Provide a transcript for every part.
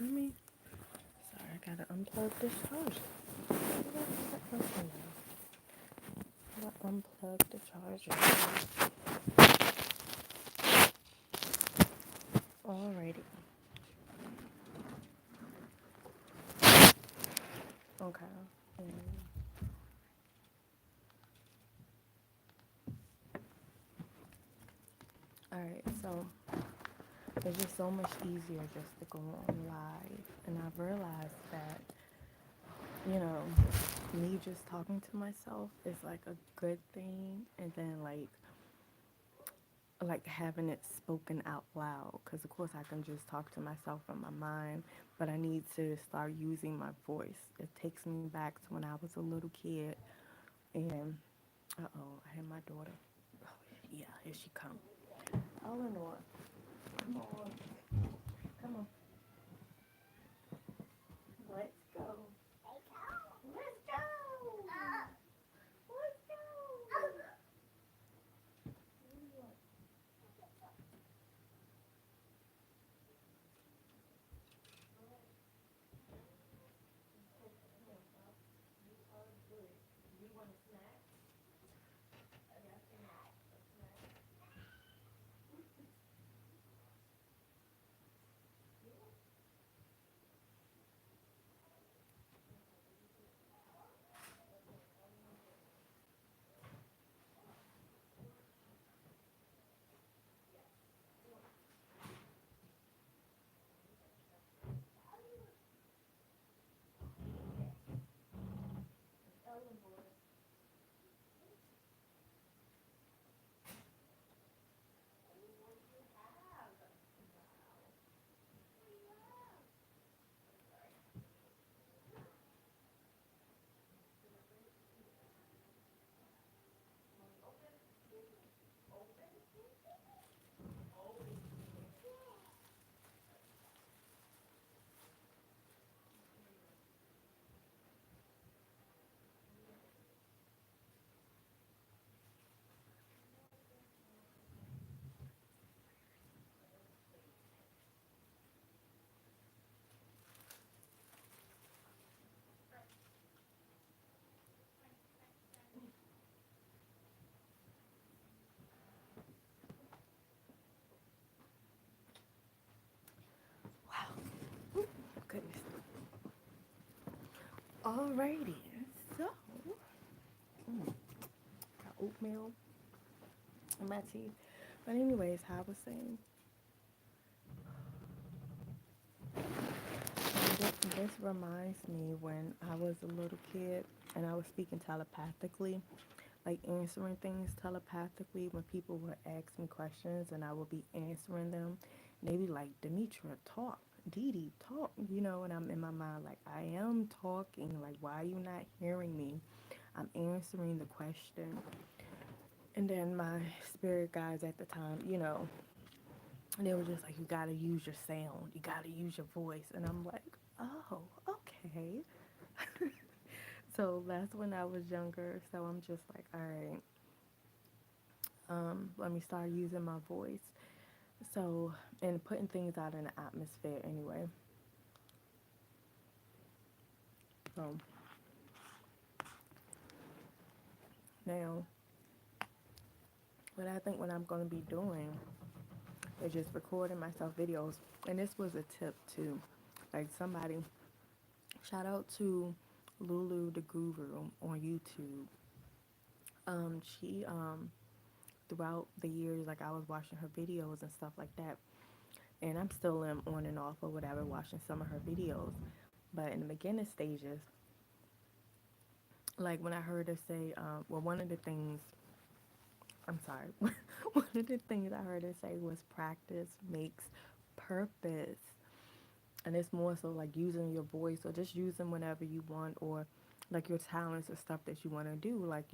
Let me. Sorry, I gotta unplug this charger. Okay, now. I gotta unplug the charger. Alrighty. Okay. Alright, so it's just so much easier just to go on live. And I've realized that, you know, me just talking to myself is like a good thing. And then like having it spoken out loud, because of course I can just talk to myself in my mind, but I need to start using my voice. It takes me back to when I was a little kid. And I had my daughter. Oh, yeah, here she comes. Eleanor, come on, come on, let's go, let's go, let's go. Wow, goodness. Alrighty, so got oatmeal in my tea. But anyways, how I was saying, this reminds me when I was a little kid and I was speaking telepathically, like answering things telepathically when people would ask me questions and I would be answering them. And they'd be like, Demitra, talk. Dee Dee, talk. And I'm in my mind like, I am talking. Like, why are you not hearing me? I'm answering the question. And then my spirit guides at the time, they were just like, you gotta use your sound, you gotta use your voice. And I'm like, oh, okay. So that's when I was younger. So I'm just like, all right, let me start using my voice. So, and putting things out in the atmosphere anyway. So now, what I think what I'm going to be doing is just recording myself videos. And this was a tip too. Like somebody, shout out to Lulu the Guru on YouTube. She throughout the years, like I was watching her videos and stuff like that, and I'm still on and off or whatever watching some of her videos. But in the beginning stages, like when I heard her say, well, one of the things, I'm sorry, one of the things I heard her say was practice makes purpose. And it's more so like using your voice or just using whenever you want, or like your talents or stuff that you want to do. Like,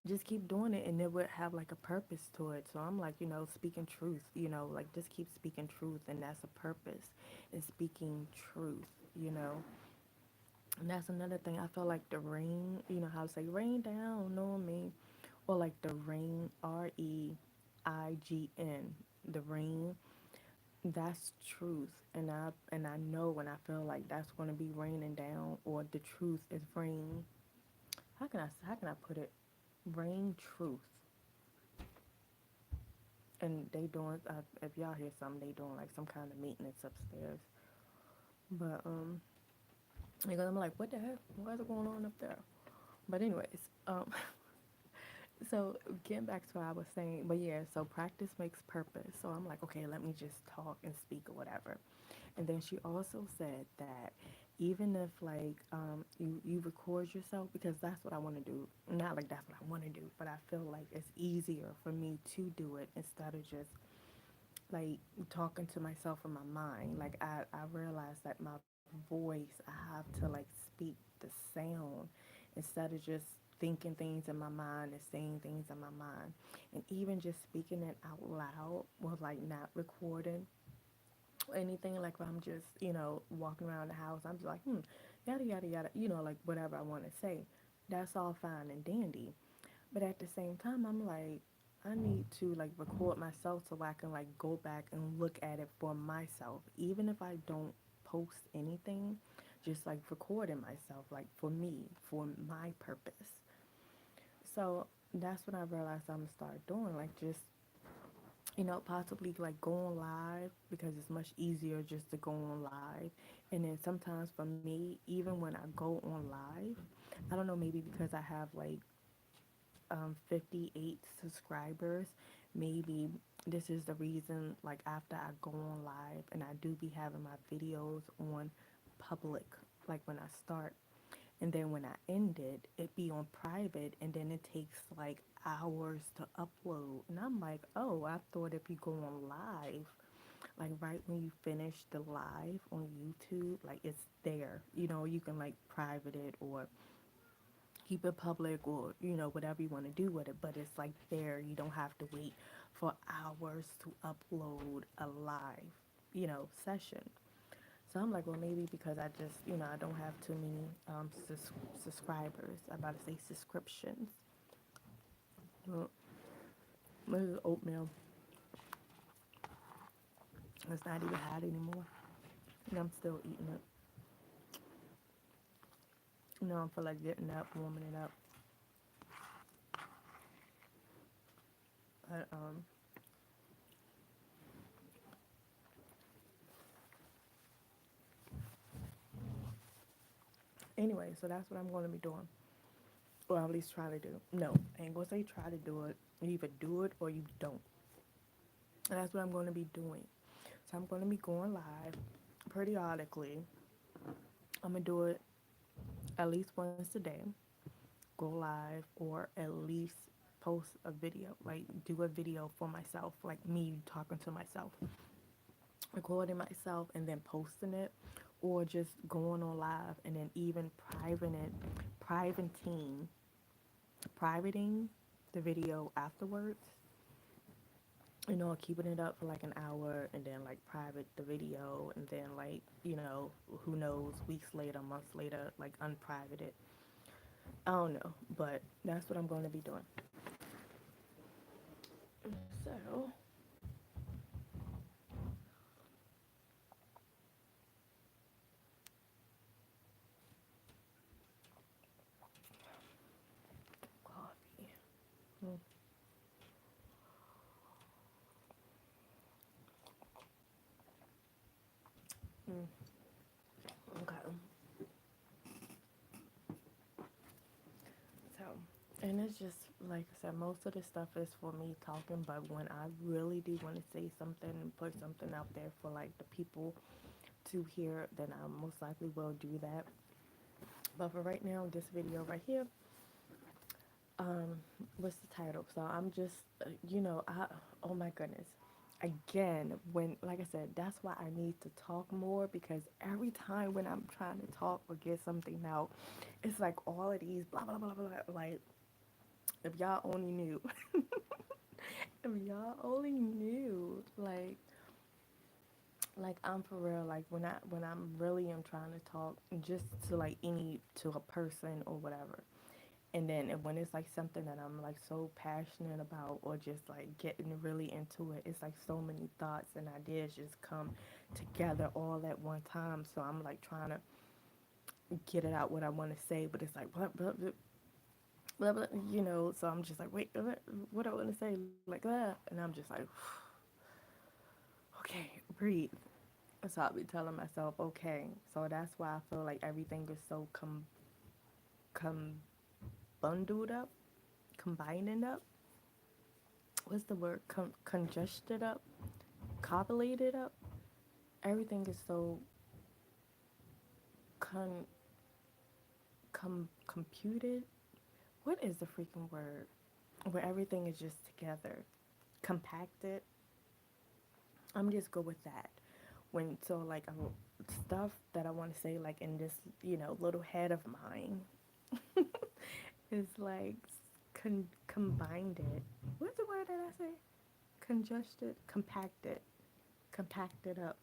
just keep doing it and it would have like a purpose to it. So I'm like, speaking truth, like just keep speaking truth, and that's a purpose, is speaking truth, you know. And that's another thing. I feel like the rain, how to say rain down on me, or like the rain, REIGN, the rain. that's truth, and I know when I feel like that's going to be raining down, or the truth is rain. How can I put it? Rain truth, and they doing. If y'all hear something, they doing like some kind of maintenance upstairs. But because I'm like, what the heck? What's going on up there? But anyways, so getting back to what I was saying, but yeah, so practice makes purpose. So I'm like, okay, let me just talk and speak or whatever. And then she also said that even if like you record yourself, because that's what I want to do. Not like that's what I want to do, but I feel like it's easier for me to do it instead of just like talking to myself in my mind. Like I realized that my voice, I have to like speak the sound instead of just thinking things in my mind and saying things in my mind. And even just speaking it out loud was like not recording anything. Like if I'm just, walking around the house, I'm just like, yada yada yada, like whatever I want to say. That's all fine and dandy. But at the same time, I'm like, I need to like record myself so I can like go back and look at it for myself. Even if I don't post anything, just like recording myself, like for me, for my purpose. So that's when I realized I'm gonna start doing, like just, possibly like going live, because it's much easier just to go on live. And then sometimes for me, even when I go on live, I don't know, maybe because I have like 58 subscribers. Maybe this is the reason, like, after I go on live and I do be having my videos on public, like when I start, and then when I end it, it be on private, and then it takes like hours to upload. And I'm like, oh, I thought if you go on live, like right when you finish the live on YouTube, like it's there. You can like private it or keep it public, or whatever you want to do with it, but it's like there. You don't have to wait for hours to upload a live session. So I'm like, well, maybe because I just I don't have too many subscribers. I'm about to say subscriptions. Well, this is oatmeal. It's not even hot anymore, and I'm still eating it. I feel like getting up, warming it up. But anyway, so that's what I'm going to be doing. Or at least try to do. No, I ain't gonna say try to do it. You either do it or you don't. And that's what I'm gonna be doing. So I'm gonna be going live periodically. I'm gonna do it at least once a day. Go live, or at least post a video. Like do a video for myself, like me talking to myself, recording myself and then posting it, or just going on live and then even privating, privating the video afterwards, keeping it up for like an hour and then like private the video, and then like, who knows, weeks later, months later, like unprivate it. I don't know, but that's what I'm going to be doing. So, coffee. Mm, mm, okay. So, and it's just like I said, most of the stuff is for me talking, but when I really do want to say something and put something out there for like the people to hear, then I most likely will do that. But for right now, this video right here, um, what's the title? So I'm just, oh my goodness. Again, when, like I said, that's why I need to talk more, because every time when I'm trying to talk or get something out, it's like all of these blah, blah, blah, blah, blah. Like, if y'all only knew, if y'all only knew, like I'm for real, like when I'm really am trying to talk just to like to a person or whatever, when it's like something that I'm like so passionate about, or just like getting really into it, it's like so many thoughts and ideas just come together all at one time. So I'm like trying to get it out what I want to say, but it's like blah, blah, blah, blah, blah, So I'm just like, wait, what I want to say like that, and I'm just like, okay, breathe. So I'll be telling myself, okay. So that's why I feel like everything is so com bundled up, combining up. What's the word? Congested up, cobbulated up. Everything is so con computed. What is the freaking word? Where everything is just together, compacted. I'm just go with that. When so like stuff that I want to say like in this little head of mine is like combined it. What's the word that I say? Congested, compacted up.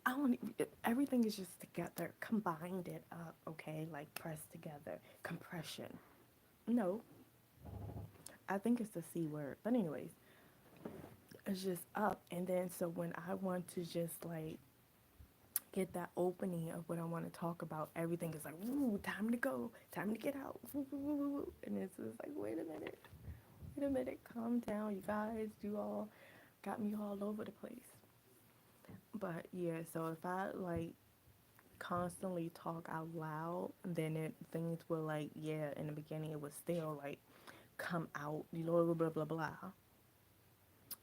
I don't. Everything is just together, combined it up. Okay, like pressed together, compression. No, I think it's the C word. But anyways, it's just up. And then so when I want to just like get that opening of what I want to talk about, everything is like, ooh, time to go, time to get out. Woo, woo, woo, woo. And it's just like, wait a minute, calm down, you guys. You all got me all over the place. But yeah, so if I like constantly talk out loud, then things will like, yeah, in the beginning it would still like come out, blah blah blah blah.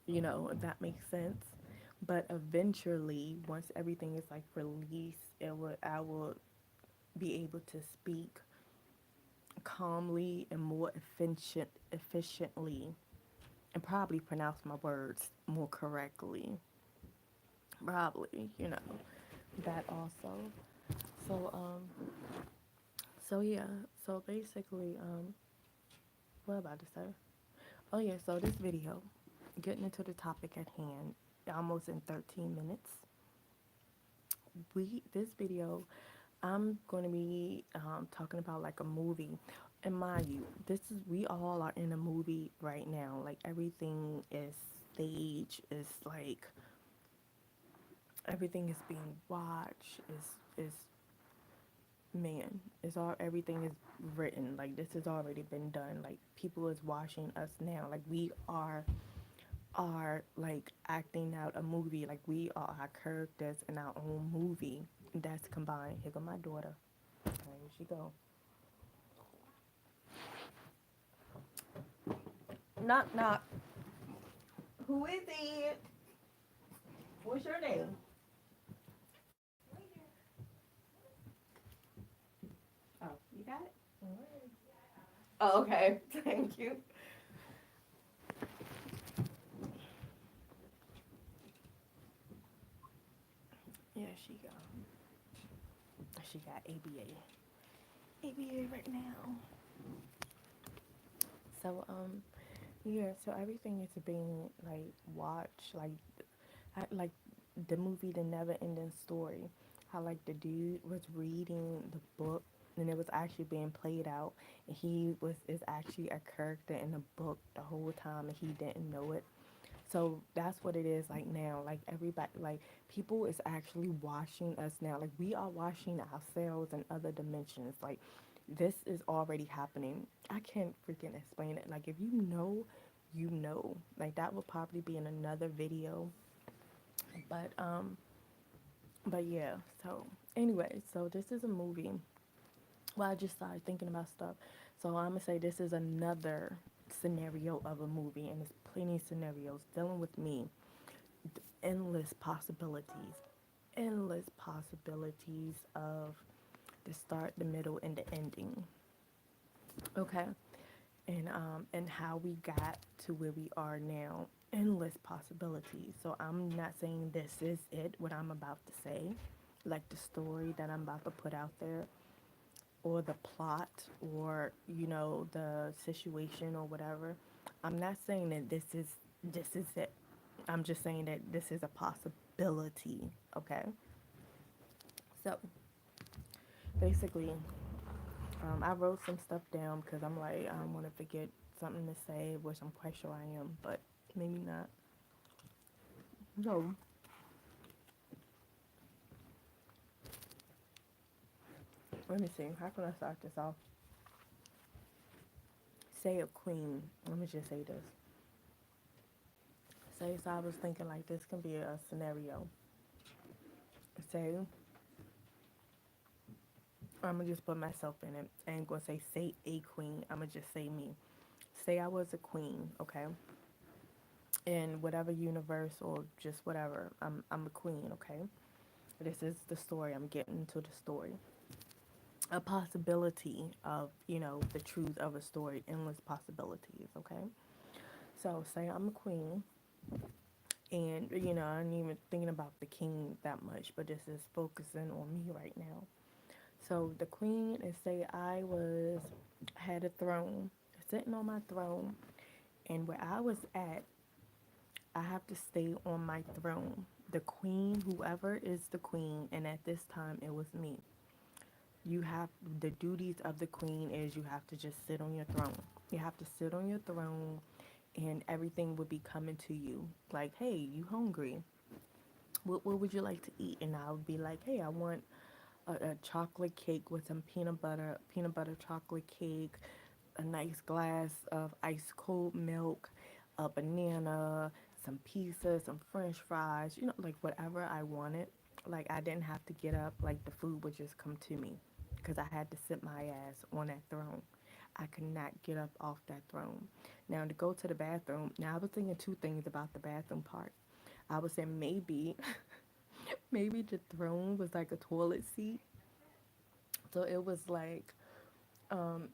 If that makes sense. But eventually, once everything is like released, I will be able to speak calmly and more efficiently, and probably pronounce my words more correctly. Probably, that also. So yeah. So basically, what about to say? Oh yeah. So this video, getting into the topic at hand, almost in 13 minutes. This video, I'm going to be talking about like a movie. And mind you, we all are in a movie right now. Like everything is staged. It's like everything is being watched. Is man, it's all everything is written. Like this has already been done. Like people is watching us now. Like we are like acting out a movie. Like we are our characters in our own movie. That's combined. Here go my daughter. There she go. Knock knock. Who is it? What's your name? Oh, you got it? Oh, okay. Thank you. Yeah, she got ABA. ABA right now. So yeah, so everything is being like watched like the movie The Never Ending Story. How like the dude was reading the book and it was actually being played out, and he is actually a character in the book the whole time and he didn't know it. So that's what it is like now. Like everybody, like people is actually watching us now. Like we are watching ourselves in other dimensions. Like this is already happening. I can't freaking explain it. Like if you know, you know. Like that will probably be in another video. But yeah. So anyway, so this is a movie. Well, I just started thinking about stuff. So I'm gonna say this is another scenario of a movie, and there's plenty of scenarios dealing with me. Endless possibilities, endless possibilities of the start, the middle, and the ending. Okay, and how we got to where we are now. Endless possibilities. So I'm not saying this is it. What I'm about to say, like the story that I'm about to put out there, or the plot, or the situation or whatever. I'm not saying that this is it. I'm just saying that this is a possibility. Okay. So basically, I wrote some stuff down because I'm like, I don't want to forget something to say, which I'm quite sure I am, but maybe not. So, let me see. How can I start this off? Say a queen. Let me just say this. Say, so I was thinking like this can be a scenario. Say, I'm gonna just put myself in it. I ain't gonna say a queen. I'm gonna just say me. Say I was a queen, okay? In whatever universe or just whatever. I'm a queen, okay? This is the story. I'm getting into the story. A possibility of, the truth of a story, endless possibilities, okay? So say I'm a queen and I ain't even thinking about the king that much, but this is focusing on me right now. So the queen is say I was had a throne, sitting on my throne, and where I was at, I have to stay on my throne. The queen, whoever is the queen, and at this time it was me. You have the duties of the queen is you have to just sit on your throne. You have to sit on your throne and everything would be coming to you. Like, hey, you hungry? What would you like to eat? And I would be like, hey, I want a chocolate cake with some peanut butter chocolate cake, a nice glass of ice cold milk, a banana, some pizza, some french fries, like whatever I wanted. Like I didn't have to get up, like the food would just come to me because I had to sit my ass on that throne. I could not get up off that throne. Now to go to the bathroom, now I was thinking two things about the bathroom part. I was saying maybe maybe the throne was like a toilet seat. So it was like, um,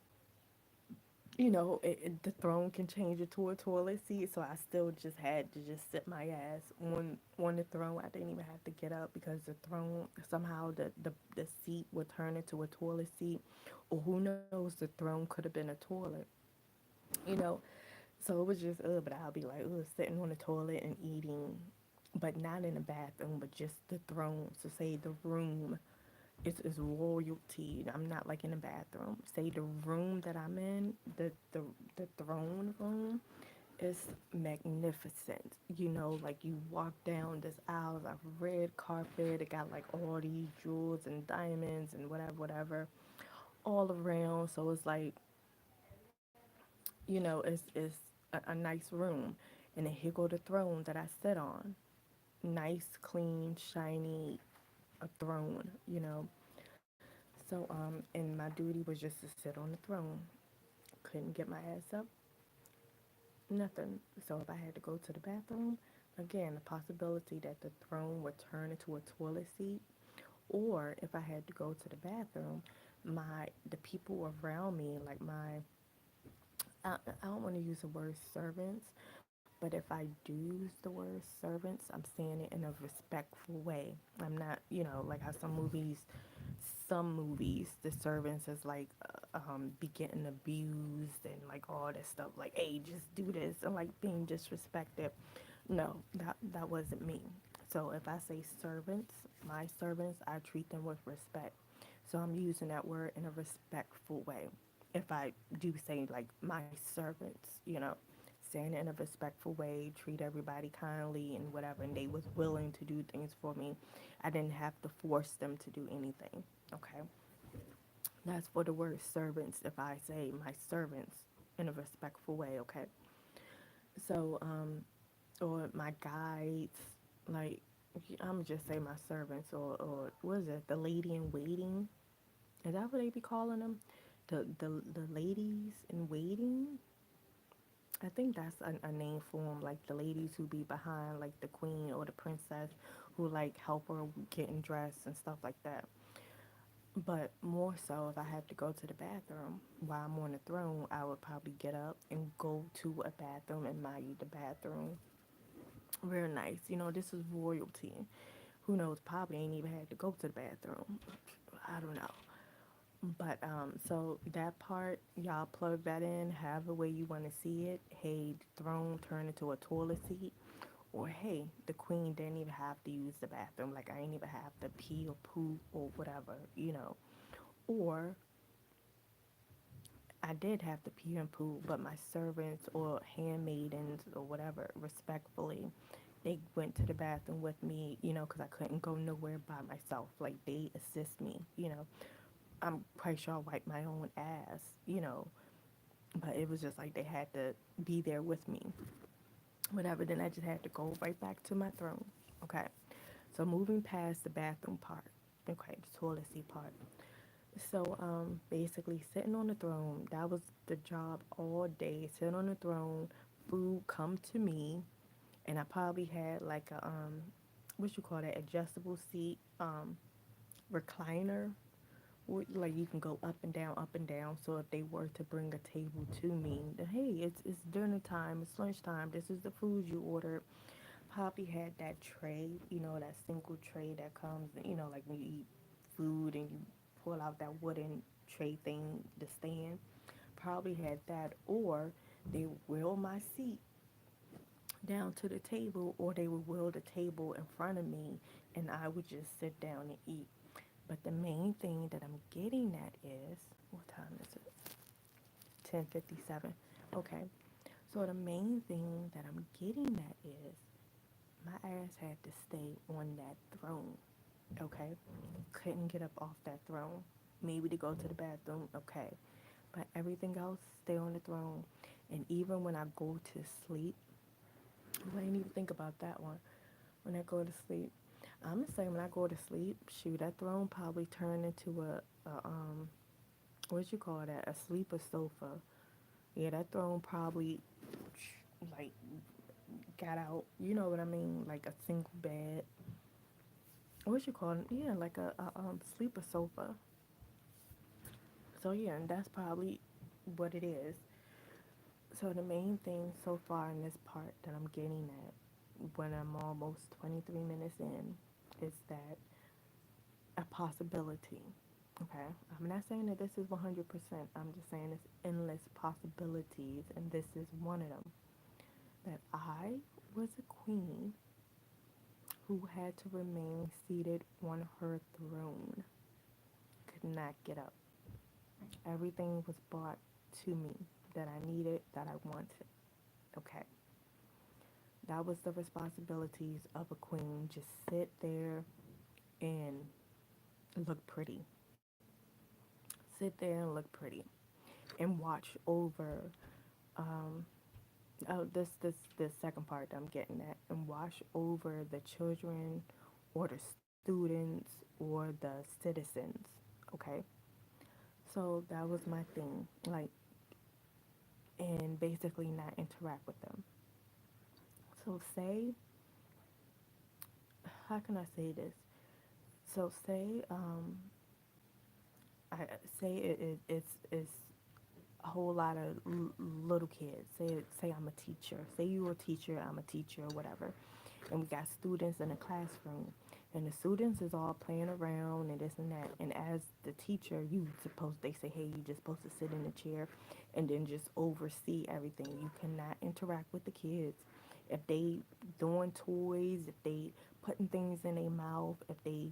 the throne can change it to a toilet seat. So I still just had to just sit my ass on the throne. I didn't even have to get up because the throne somehow the seat would turn into a toilet seat, or who knows, the throne could have been a toilet. You know, so it was just but I'll be like sitting on the toilet and eating, but not in the bathroom, but just the throne. So say the room is royalty. I'm not like in the bathroom. Say the room that I'm in, the throne room is magnificent. Like you walk down this aisle, like red carpet. It got like all these jewels and diamonds and whatever, all around. So it's like, it's a nice room. And then here go the throne that I sit on. Nice, clean, shiny, a throne, So, and my duty was just to sit on the throne. Couldn't get my ass up, nothing. So if I had to go to the bathroom, again, the possibility that the throne would turn into a toilet seat, or if I had to go to the bathroom, the people around me, like I don't want to use the word servants, but if I do use the word servants, I'm saying it in a respectful way. I'm not, like how some movies, the servants is like be getting abused and like all that stuff. Like, hey, just do this and like being disrespected. No, that wasn't me. So if I say servants, my servants, I treat them with respect. So I'm using that word in a respectful way. If I do say like my servants, saying it in a respectful way, treat everybody kindly and whatever, and they was willing to do things for me. I didn't have to force them to do anything. Okay, that's for the word servants. If I say my servants in a respectful way, okay. So, or my guides, like I'm just say my servants, or what is it? The lady in waiting. Is that what they be calling them? The ladies in waiting. I think that's a name for them, like the ladies who be behind, like the queen or the princess, who like help her getting dressed and stuff like that. But more so, if I had to go to the bathroom while I'm on the throne, I would probably get up and go to a bathroom and mind the bathroom. Real nice. This is royalty. Who knows? Probably ain't even had to go to the bathroom. I don't know. But so that part, y'all plug that in however way you want to see it. Hey, the throne turned into a toilet seat. Or hey, the queen didn't even have to use the bathroom. Like I ain't even have to pee or poop or whatever. Or I did have to pee and poo, but my servants or handmaidens or whatever, respectfully, they went to the bathroom with me, because I couldn't go nowhere by myself. Like, they assist me. I'm quite sure I wiped my own ass, but it was just like they had to be there with me. Whatever, then I just had to go right back to my throne. Okay. So moving past the bathroom part, okay, the toilet seat part. So basically sitting on the throne, that was the job all day. Sitting on the throne, food come to me, and I probably had like a what you call that, adjustable seat, recliner. Like you can go up and down, up and down. So if they were to bring a table to me, then hey, it's dinner time, it's lunchtime. This is the food you ordered. Poppy had that tray, that single tray that comes, like when you eat food and you pull out that wooden tray thing, the stand. Probably had that, or they wheel my seat down to the table, or they would wheel the table in front of me, and I would just sit down and eat. But the main thing that I'm getting at is, what time is it? 10:57. Okay. So the main thing that I'm getting at is my ass had to stay on that throne, okay? Couldn't get up off that throne. Maybe to go to the bathroom, okay. But everything else, stay on the throne. And even when I go to sleep, I didn't even think about that one. When I go to sleep, I'm gonna say when I go to sleep, shoot, that throne probably turned into a what you call that? A sleeper sofa. Yeah, that throne probably like got out. You know what I mean? Like a single bed, what you call it? Yeah, like a sleeper sofa. So yeah, and that's probably what it is. So the main thing so far in this part that I'm getting at, when I'm almost 23 minutes in, is that a possibility. Okay, I'm not saying that this is 100%. I'm just saying it's endless possibilities, and this is one of them. That I was a queen who had to remain seated on her throne, could not get up. Everything was brought to me that I needed, that I wanted. Okay. That was the responsibilities of a queen. Just sit there and look pretty. Sit there and look pretty. And watch over this second part that I'm getting at, and watch over the children or the students or the citizens. Okay. So that was my thing. Like, and basically not interact with them. So say, how can I say this? So say, I say it's a whole lot of little kids. Say I'm a teacher. Say you're a teacher, I'm a teacher, or whatever. And we got students in a classroom, and the students is all playing around and this and that. And as the teacher, they say, hey, you just supposed to sit in the chair, and then just oversee everything. You cannot interact with the kids. If they doing toys, if they putting things in their mouth, if they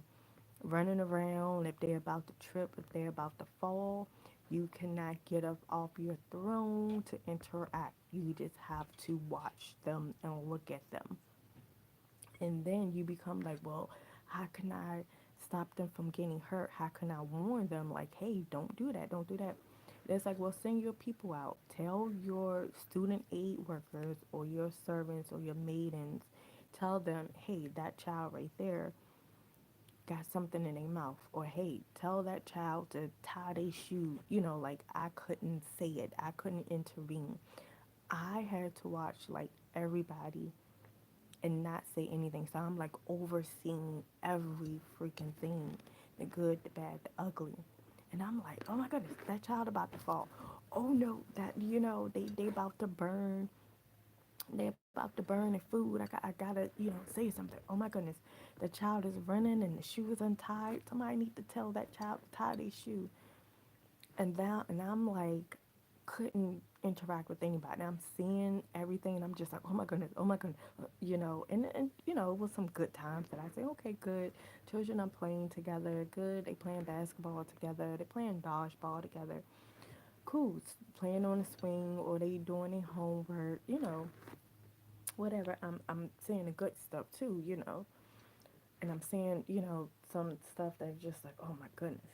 running around, if they're about to trip, if they're about to fall, you cannot get up off your throne to interact. You just have to watch them and look at them. And then you become like, well, how can I stop them from getting hurt? How can I warn them, like, hey, don't do that, don't do that? It's like, well, send your people out. Tell your student aid workers or your servants or your maidens, tell them, hey, that child right there got something in their mouth. Or hey, tell that child to tie their shoe. Like, I couldn't say it, I couldn't intervene. I had to watch like everybody and not say anything. So I'm like overseeing every freaking thing, the good, the bad, the ugly. And I'm like, oh my goodness, that child about to fall. Oh no, that they about to burn. They about to burn the food. I gotta say something. Oh my goodness, the child is running and the shoe is untied. Somebody need to tell that child to tie their shoe. And I'm like, couldn't interact with anybody. And I'm seeing everything, and I'm just like, oh my goodness, and it was some good times that I say, okay, good. Children are playing together, good. They playing basketball together. They playing dodgeball together. cool, playing on the swing or they doing their homework, whatever. I'm saying the good stuff too, and I'm saying, some stuff that's just like, oh my goodness.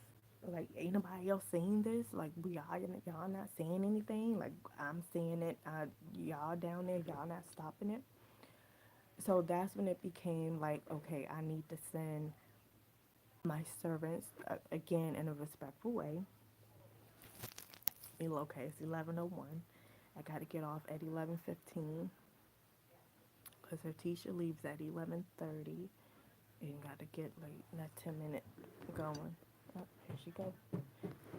Like, ain't nobody else saying this? Like, y'all not saying anything? Like, I'm saying it. Y'all down there, y'all not stopping it. So that's when it became like, okay, I need to send my servants, again, in a respectful way. Okay, it's 11:01. I got to get off at 11:15 because her teacher leaves at 11:30. And got to get like that 10-minute going. Oh, here she go.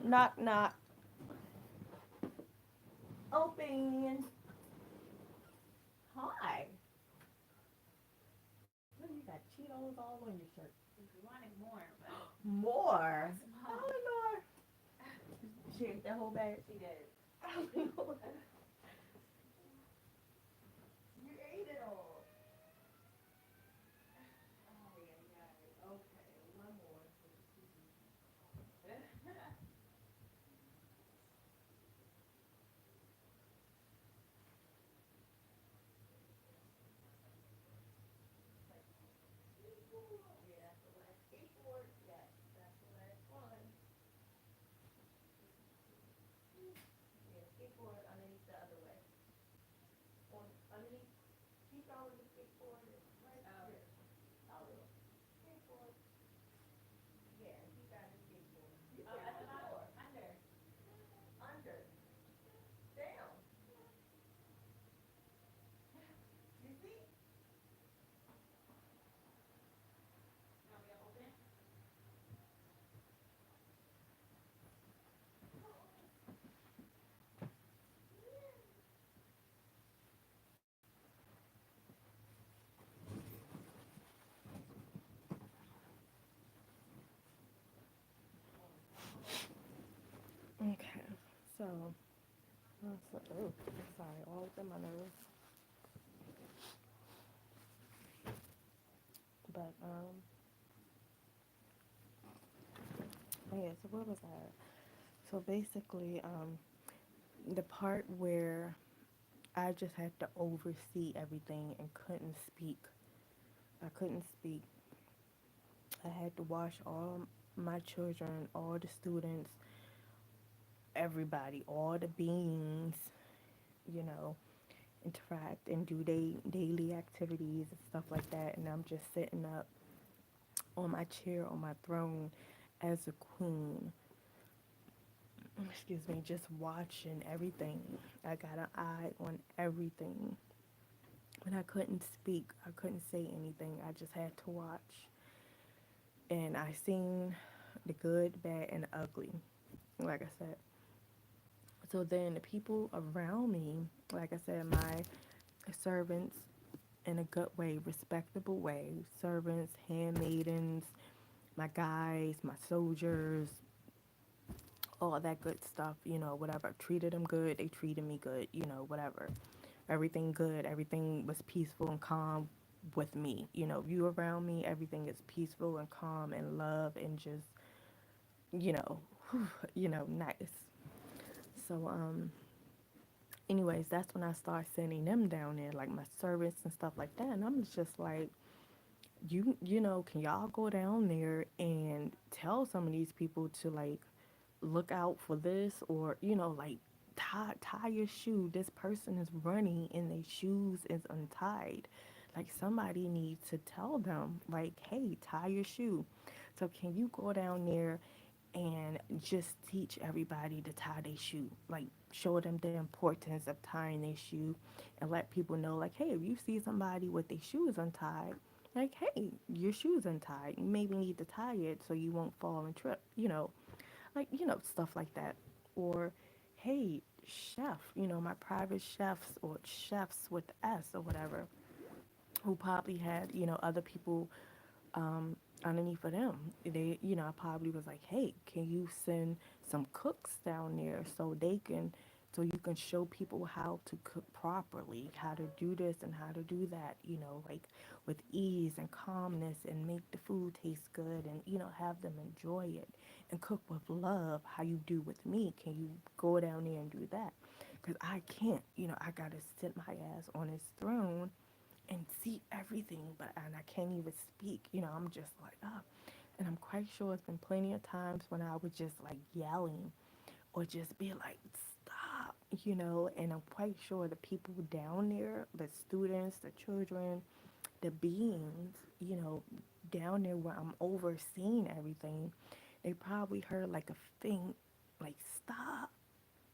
Knock, knock. Open. Hi. Look, you got Cheetos all on your shirt. We wanted more, but More. that's some Oh, hot. Lord. She ate that whole bag. She did. You ate it all. Oh yeah, yeah. Okay, one more. Yeah, that's the last skateboard. Yes, that's the last one. Yeah, skateboard underneath the other way. On underneath, keep going the skateboard right Oh, here. Oh, skateboard. Yeah, he got his skateboard. You oh, got at the the bottom, floor. under. Under. Down. You see? You want me to open it? Okay, so, oh, sorry, all up in my nose. But, yeah, so what was that? So basically, the part where I just had to oversee everything and couldn't speak. I couldn't speak. I had to watch all my children, all the students, everybody, all the beings, you know, interact and do they daily activities and stuff like that. And I'm just sitting up on my chair on my throne as a queen. Excuse me, just watching everything. I got an eye on everything. When I couldn't speak, I couldn't say anything. I just had to watch. And I seen the good, bad, and the ugly, like I said. So then the people around me, like I said, my servants in a good way, respectable way, servants, handmaidens, my guys, my soldiers, all that good stuff, whatever. Treated them good, they treated me good, whatever. Everything good, everything was peaceful and calm with me. You around me, everything is peaceful and calm and love and just, you know, nice. So, anyways, that's when I start sending them down there, like my servants and stuff like that. And I'm just like, can y'all go down there and tell some of these people to like look out for this, or like tie your shoe. This person is running and their shoes is untied. Like somebody needs to tell them, like, hey, tie your shoe. So can you go down there and just teach everybody to tie their shoe? Like show them the importance of tying their shoe and let people know, like, hey, if you see somebody with their shoes untied, like, hey, your shoe's untied. You maybe need to tie it so you won't fall and trip, like, stuff like that. Or, hey, chef, my private chefs or chefs with S or whatever, who probably had, other people underneath of them. I probably was like, hey, can you send some cooks down there so they can so you can show people how to cook properly, how to do this and how to do that, like with ease and calmness, and make the food taste good, and have them enjoy it, and cook with love how you do with me. Can you go down there and do that? Because I can't. I gotta sit my ass on his throne and see everything, but and I can't even speak. I'm just like, ah. And I'm quite sure it's been plenty of times when I was just like yelling or just be like, stop, and I'm quite sure the people down there, the students, the children, the beings, down there where I'm overseeing everything, they probably heard like a thing, like, stop.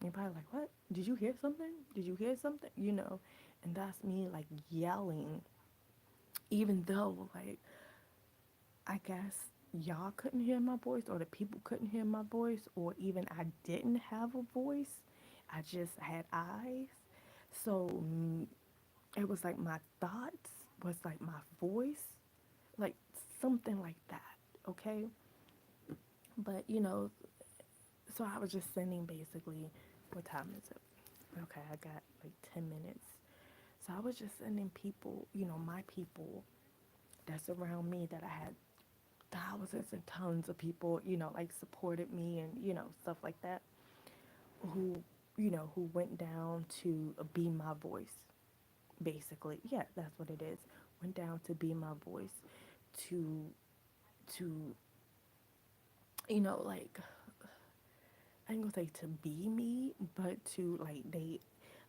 They're probably like, what? Did you hear something? Did you hear something? And that's me like yelling, even though, like, I guess y'all couldn't hear my voice, or the people couldn't hear my voice, or even I didn't have a voice. I just had eyes. So it was like my thoughts was like my voice, like something like that. Okay. But, so I was just sending basically, what time is it? Okay, I got like 10 minutes. So I was just sending people, my people that's around me, that I had thousands and tons of people, like supported me, and, stuff like that, who, who went down to be my voice, basically. Yeah, that's what it is. Went down to be my voice, to, to, like, I ain't gonna say to be me, but to, like,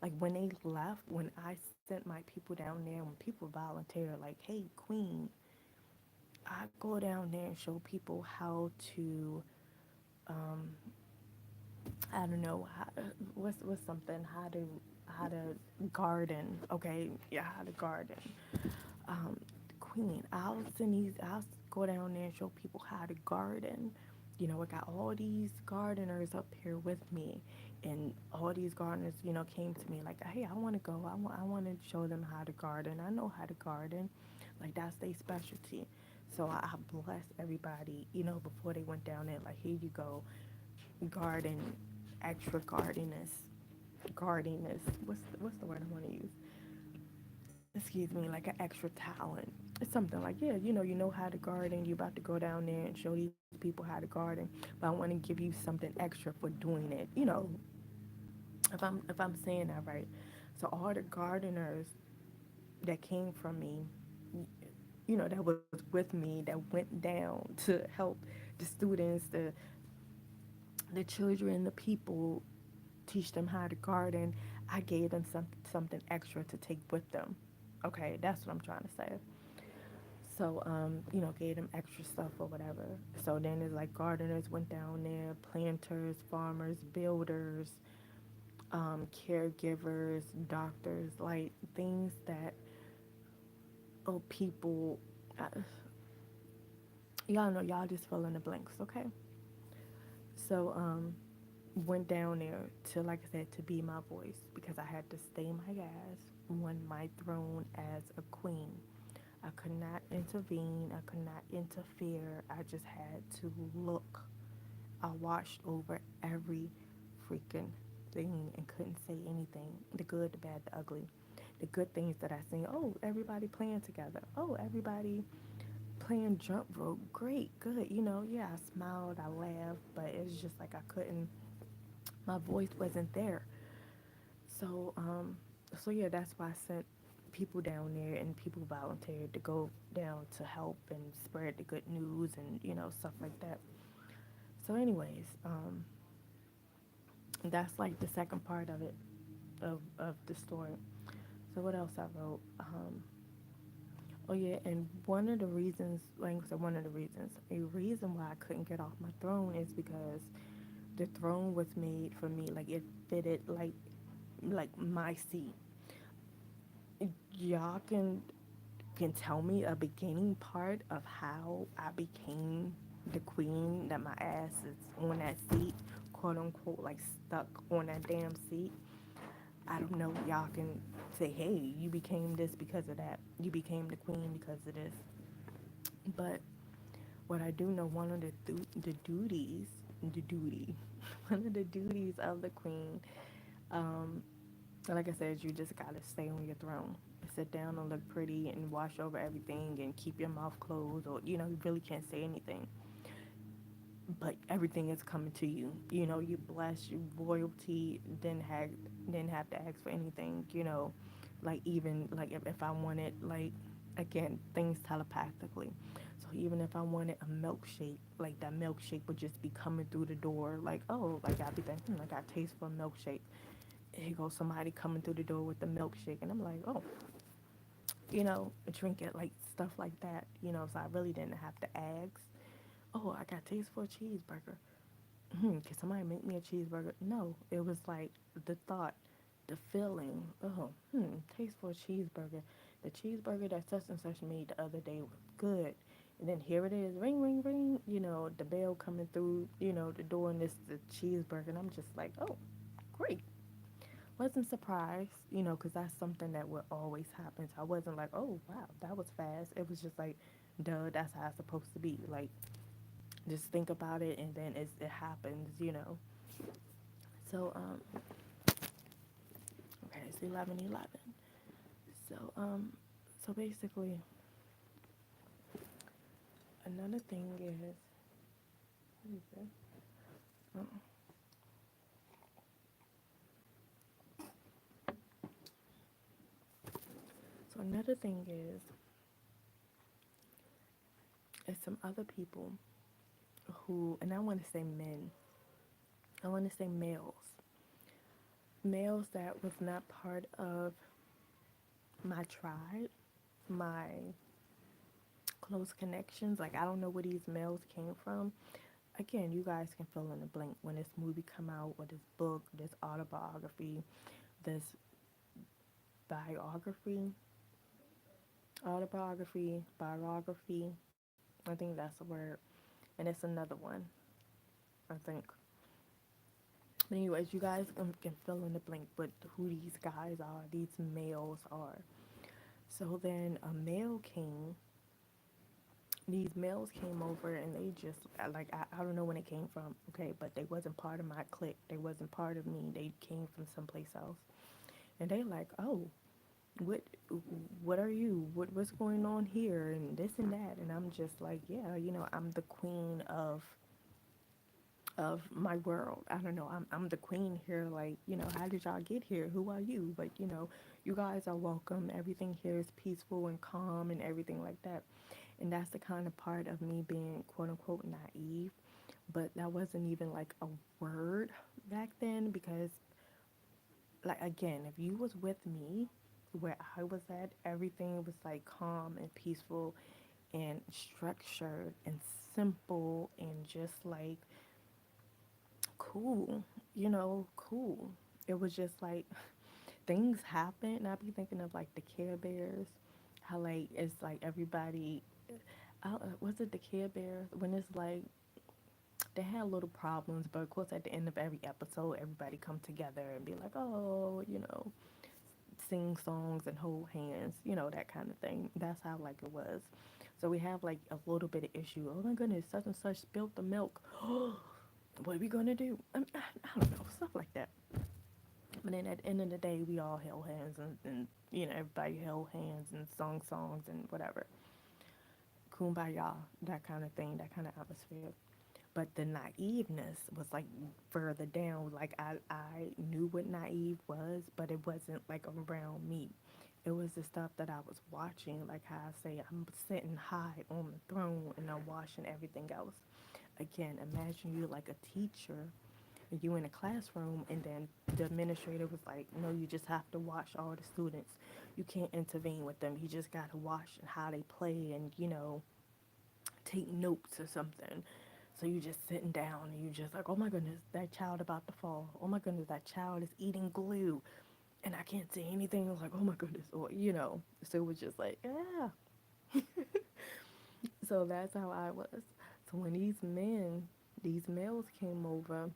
like when they left, when I sent my people down there, when people volunteer, like, hey, Queen, I go down there and show people how to, um, I don't know, what's something, how to garden. Okay, yeah, how to garden. Um, Queen, I'll go down there and show people how to garden. I got all these gardeners up here with me, and all these gardeners, came to me like, hey, I want to go. I want to show them how to garden. I know how to garden, like that's their specialty. So I blessed everybody, before they went down there. Like, here you go, garden, extra gardening. What's the word I want to use? Excuse me, like an extra talent. It's something like, yeah, you know how to garden. You about to go down there and show these people how to garden, but I want to give you something extra for doing it. If I'm saying that right. So all the gardeners that came from me, that was with me, that went down to help the students, the children, the people, teach them how to garden. I gave them something extra to take with them. Okay, that's what I'm trying to say. So, gave them extra stuff or whatever. So then it's like gardeners went down there, planters, farmers, builders, caregivers, doctors, like things that, oh, people, uh, y'all know, y'all just fill in the blanks, okay? So, went down there to, like I said, to be my voice, because I had to stay my ass on my throne as a queen. I could not intervene. I could not interfere. I just had to look. I watched over every freaking thing and couldn't say anything. The good, the bad, the ugly. The good things that I seen. Oh, everybody playing together. Oh, everybody playing jump rope. Great, good. Yeah, I smiled, I laughed, but it's just like I couldn't. My voice wasn't there. So, yeah, that's why I sent people down there, and people volunteered to go down to help and spread the good news, and stuff like that. So, anyways, that's like the second part of it, of the story. So what else I wrote? Oh yeah, and one of the reasons, like I said, one of the reasons, a reason why I couldn't get off my throne is because the throne was made for me. Like, it fitted like my seat. Y'all can tell me a beginning part of how I became the queen, that my ass is on that seat, quote unquote, like stuck on that damn seat. I don't know. Y'all can say, hey, you became this because of that. You became the queen because of this. But what I do know, one of the duties, the duty, one of the duties of the queen, Um, like I said, you just gotta stay on your throne. Sit down and look pretty and wash over everything and keep your mouth closed, or you really can't say anything. But everything is coming to you. You blessed, you royalty. Didn't have to ask for anything. Like even like if I wanted like again things telepathically. So even if I wanted a milkshake, like that milkshake would just be coming through the door. Like oh, like I'd be thinking, I got taste for a milkshake. Here goes somebody coming through the door with the milkshake, and I'm like, oh, drink it like stuff like that. So I really didn't have to ask. Oh, I got taste for a cheeseburger. Can somebody make me a cheeseburger? No, it was like the thought, the feeling. Oh, taste for a cheeseburger. The cheeseburger that such and such made the other day was good. And then here it is, ring, ring, ring. The bell coming through, the door, and this the cheeseburger. And I'm just like, oh, great. Wasn't surprised, because that's something that would always happen. So I wasn't like, oh, wow, that was fast. It was just like, duh, that's how it's supposed to be. Like, just think about it and then it happens. So, okay, it's 11:11. So, so basically, another thing is, what is it? Oh, so another thing is some other people who, and I want to say men, I want to say males that was not part of my tribe, my close connections. Like I don't know where these males came from. Again, you guys can fill in the blank when this movie come out, or this book, this autobiography, this biography, biography. I think that's the word, and it's another one. I think. But anyways, you guys can fill in the blank with who these guys are, these males are. So then a male came. These males came over and they just like I don't know when it came from, okay, but they wasn't part of my clique. They wasn't part of me. They came from someplace else. And they like, oh, what what are you? What's going on here and this and that? And I'm just like, yeah, I'm the queen of my world. I don't know. I'm the queen here. Like, how did y'all get here? Who are you? But you guys are welcome. Everything here is peaceful and calm and everything like that. And that's the kind of part of me being quote unquote naive. But that wasn't even like a word back then because like again, if you was with me where I was at, everything was like calm and peaceful and structured and simple and just like cool, cool. It was just like things happen, and I be thinking of like the Care Bears, how like it's like everybody. Was it the Care Bears when it's like they had little problems, but of course at the end of every episode, everybody come together and be like, oh, sing songs and hold hands, that kind of thing. That's how like it was. So we have like a little bit of issue. Oh my goodness, such and such spilled the milk. What are we gonna do? I don't know, stuff like that. But then at the end of the day, we all held hands and everybody held hands and sung songs and whatever. Kumbaya, that kind of thing, that kind of atmosphere. But the naiveness was like further down. Like I knew what naive was, but it wasn't like around me. It was the stuff that I was watching. Like how I say, I'm sitting high on the throne and I'm watching everything else. Again, imagine you like a teacher, you in a classroom, and then the administrator was like, no, you just have to watch all the students. You can't intervene with them. You just got to watch how they play and, take notes or something. So you just sitting down and you just like, oh my goodness, that child about to fall. Oh my goodness, that child is eating glue. And I can't say anything. I was like, oh my goodness. Or. So it was just like, yeah. So that's how I was. So when these males came over,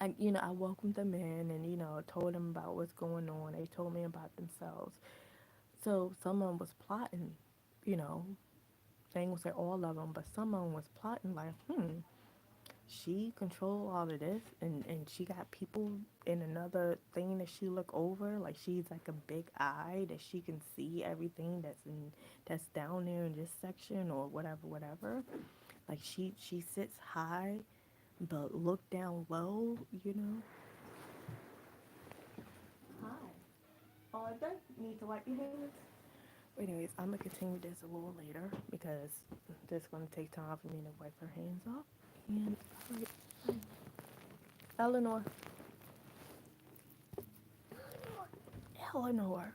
I welcomed them in and, told them about what's going on. They told me about themselves. So someone was plotting, you know, they ain't gonna say all of them, but some of them was plotting like, she control all of this, and she got people in another thing that she look over, like she's like a big eye that she can see everything that's down there in this section or whatever. Like she sits high but look down low, you know. Hi. Oh, I don't need to wipe your hands. But anyways, I'm gonna continue this a little later because this is gonna take time for me to wipe her hands off. And alright, Eleanor, Eleanor.